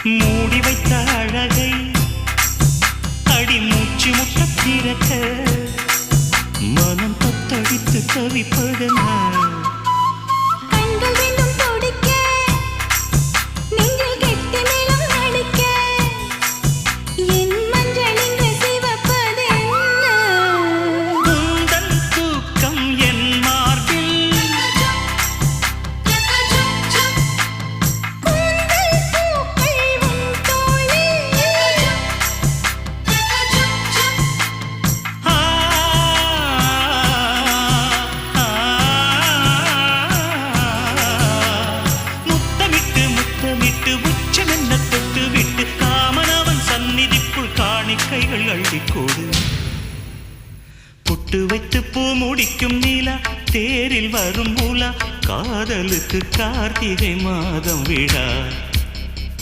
மூடி வைத்த அழகை அடி மூச்சு முட்ட திறக்க மனம் தத்தடித்து தவிப்பதென்ன கைகள் அள்ளிக்கோடு புட்டு வைத்து பூ முடிக்கும் நீலா தேரில் வரும் மூலா காதலுக்கு கார்த்திகை மாதம் விழா